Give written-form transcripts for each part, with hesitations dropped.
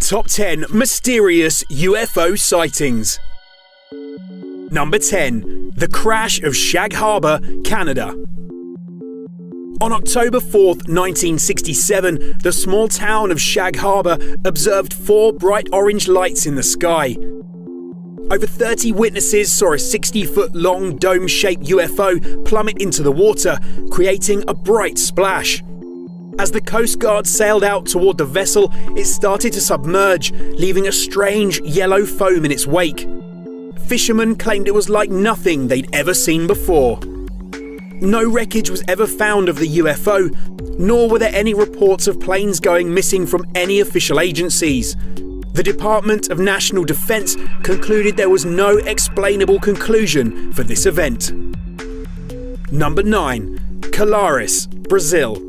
Top 10 Mysterious UFO Sightings. Number 10. The Crash of Shag Harbour, Canada. On October 4th, 1967, the small town of Shag Harbour observed 4 bright orange lights in the sky. Over 30 witnesses saw a 60-foot-long dome-shaped UFO plummet into the water, creating a bright splash. As the Coast Guard sailed out toward the vessel, it started to submerge, leaving a strange yellow foam in its wake. Fishermen claimed it was like nothing they'd ever seen before. No wreckage was ever found of the UFO, nor were there any reports of planes going missing from any official agencies. The Department of National Defense concluded there was no explainable conclusion for this event. Number 9. Colares, Brazil.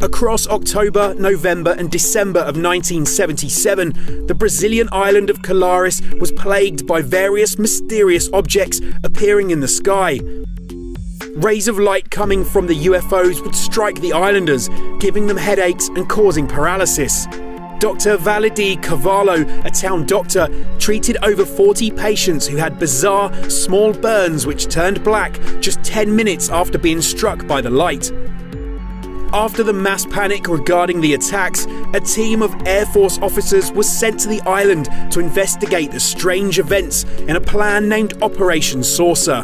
Across October, November and December of 1977, the Brazilian island of Colares was plagued by various mysterious objects appearing in the sky. Rays of light coming from the UFOs would strike the islanders, giving them headaches and causing paralysis. Dr. Valide Carvalho, a town doctor, treated over 40 patients who had bizarre, small burns which turned black just 10 minutes after being struck by the light. After the mass panic regarding the attacks, a team of Air Force officers was sent to the island to investigate the strange events in a plan named Operation Saucer.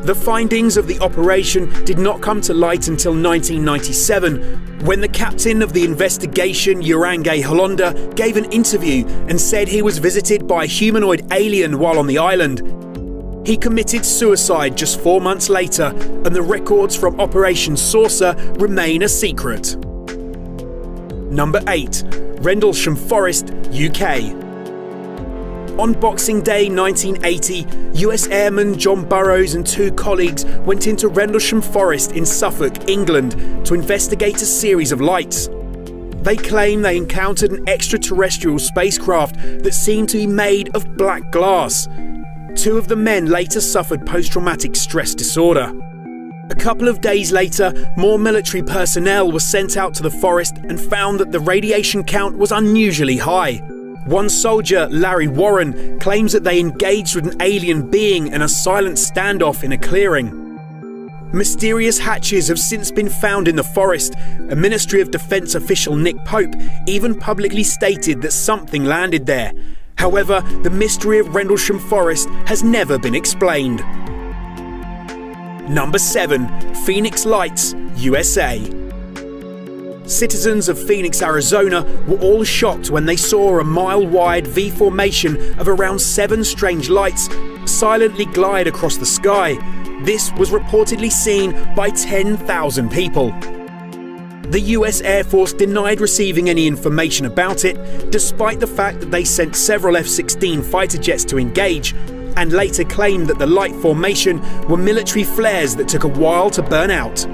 The findings of the operation did not come to light until 1997, when the captain of the investigation, Urange Holanda, gave an interview and said he was visited by a humanoid alien while on the island. He committed suicide just 4 months later, and the records from Operation Saucer remain a secret. Number 8. Rendlesham Forest, UK. On Boxing Day 1980, US Airman John Burroughs and 2 colleagues went into Rendlesham Forest in Suffolk, England, to investigate a series of lights. They claim they encountered an extraterrestrial spacecraft that seemed to be made of black glass. 2 of the men later suffered post-traumatic stress disorder. A couple of days later, more military personnel were sent out to the forest and found that the radiation count was unusually high. One soldier, Larry Warren, claims that they engaged with an alien being in a silent standoff in a clearing. Mysterious hatches have since been found in the forest. A Ministry of Defense official, Nick Pope, even publicly stated that something landed there. However, the mystery of Rendlesham Forest has never been explained. Number 7. Phoenix Lights, USA. Citizens of Phoenix, Arizona were all shocked when they saw a mile-wide V formation of around 7 strange lights silently glide across the sky. This was reportedly seen by 10,000 people. The US Air Force denied receiving any information about it, despite the fact that they sent several F-16 fighter jets to engage, and later claimed that the light formation were military flares that took a while to burn out.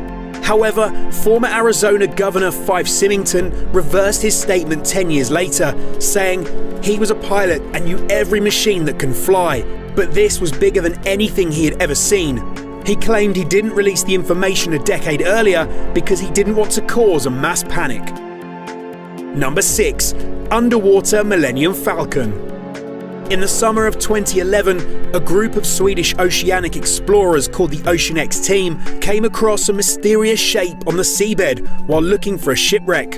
However, former Arizona Governor Fife Symington reversed his statement 10 years later, saying he was a pilot and knew every machine that can fly, but this was bigger than anything he had ever seen. He claimed he didn't release the information a decade earlier because he didn't want to cause a mass panic. Number 6. Underwater Millennium Falcon. In the summer of 2011, a group of Swedish oceanic explorers called the Ocean X Team came across a mysterious shape on the seabed while looking for a shipwreck.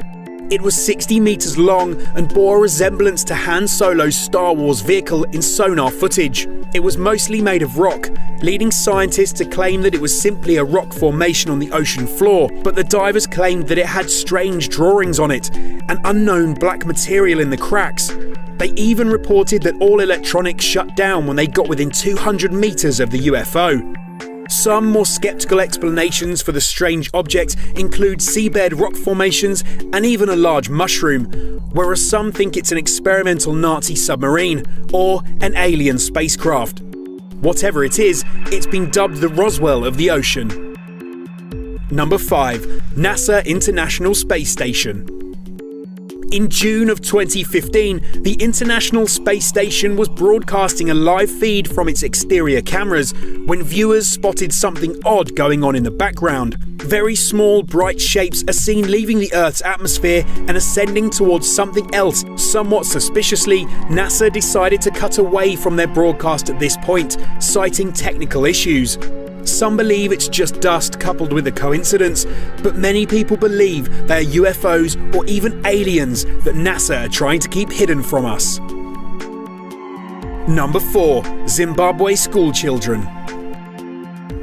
It was 60 meters long and bore a resemblance to Han Solo's Star Wars vehicle in sonar footage. It was mostly made of rock, leading scientists to claim that it was simply a rock formation on the ocean floor, but the divers claimed that it had strange drawings on it, and unknown black material in the cracks. They even reported that all electronics shut down when they got within 200 meters of the UFO. Some more skeptical explanations for the strange object include seabed rock formations and even a large mushroom, whereas some think it's an experimental Nazi submarine or an alien spacecraft. Whatever it is, it's been dubbed the Roswell of the ocean. Number 5. NASA International Space Station. In June of 2015, the International Space Station was broadcasting a live feed from its exterior cameras when viewers spotted something odd going on in the background. Very small, bright shapes are seen leaving the Earth's atmosphere and ascending towards something else. Somewhat suspiciously, NASA decided to cut away from their broadcast at this point, citing technical issues. Some believe it's just dust coupled with a coincidence, but many people believe they are UFOs or even aliens that NASA are trying to keep hidden from us. Number 4. Zimbabwe schoolchildren.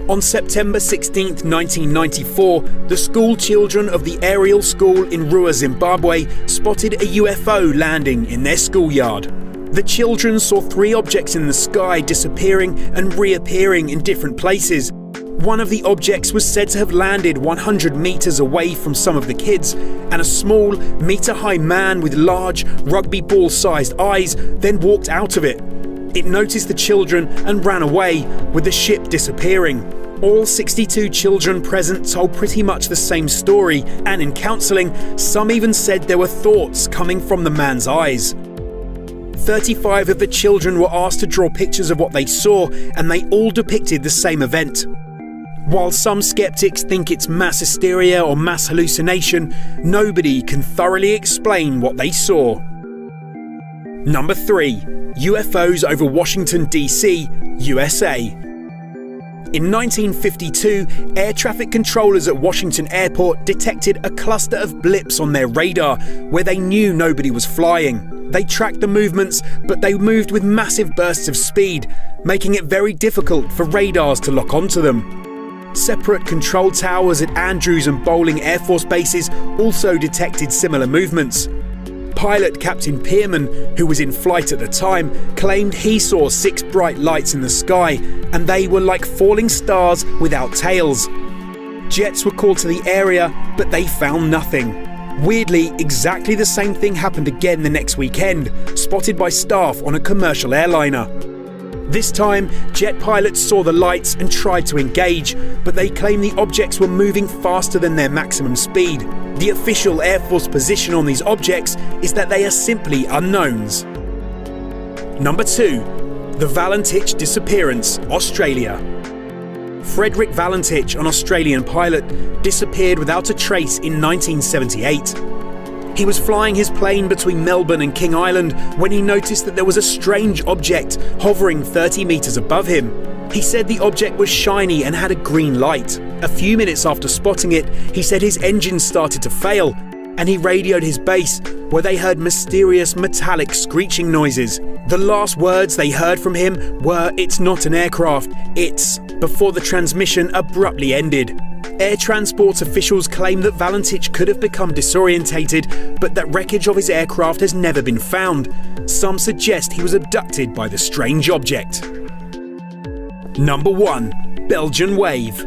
On September 16, 1994, the school children of the Ariel School in Rua, Zimbabwe, spotted a UFO landing in their schoolyard. The children saw 3 objects in the sky disappearing and reappearing in different places. One of the objects was said to have landed 100 meters away from some of the kids, and a small, meter-high man with large, rugby ball-sized eyes then walked out of it. It noticed the children and ran away, with the ship disappearing. All 62 children present told pretty much the same story, and in counselling, some even said there were thoughts coming from the man's eyes. 35 of the children were asked to draw pictures of what they saw, and they all depicted the same event. While some skeptics think it's mass hysteria or mass hallucination, nobody can thoroughly explain what they saw. Number 3. UFOs over Washington, D.C., USA. In 1952, air traffic controllers at Washington Airport detected a cluster of blips on their radar where they knew nobody was flying. They tracked the movements, but they moved with massive bursts of speed, making it very difficult for radars to lock onto them. Separate control towers at Andrews and Bolling Air Force bases also detected similar movements. Pilot Captain Pearman, who was in flight at the time, claimed he saw 6 bright lights in the sky, and they were like falling stars without tails. Jets were called to the area, but they found nothing. Weirdly, exactly the same thing happened again the next weekend, spotted by staff on a commercial airliner. This time, jet pilots saw the lights and tried to engage, but they claim the objects were moving faster than their maximum speed. The official Air Force position on these objects is that they are simply unknowns. Number 2. The Valentich disappearance, Australia. Frederick Valentich, an Australian pilot, disappeared without a trace in 1978. He was flying his plane between Melbourne and King Island when he noticed that there was a strange object hovering 30 meters above him. He said the object was shiny and had a green light. A few minutes after spotting it, he said his engines started to fail, and he radioed his base, where they heard mysterious metallic screeching noises. The last words they heard from him were, "It's not an aircraft, it's," before the transmission abruptly ended. Air transport officials claim that Valentich could have become disorientated, but that wreckage of his aircraft has never been found. Some suggest he was abducted by the strange object. Number 1. Belgian wave.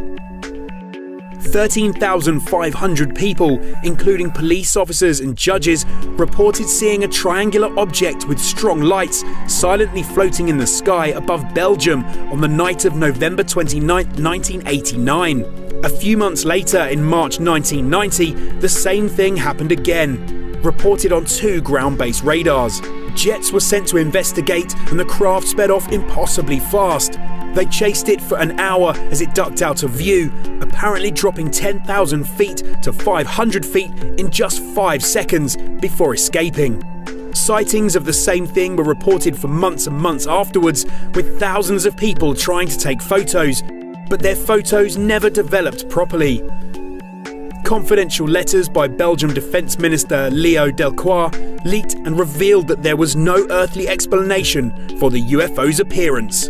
13,500 people, including police officers and judges, reported seeing a triangular object with strong lights silently floating in the sky above Belgium on the night of November 29, 1989. A few months later, in March 1990, the same thing happened again, reported on 2 ground-based radars. Jets were sent to investigate, and the craft sped off impossibly fast. They chased it for an hour as it ducked out of view, apparently dropping 10,000 feet to 500 feet in just 5 seconds before escaping. Sightings of the same thing were reported for months and months afterwards, with thousands of people trying to take photos, but their photos never developed properly. Confidential letters by Belgium Defence Minister Leo Delcroix leaked and revealed that there was no earthly explanation for the UFO's appearance.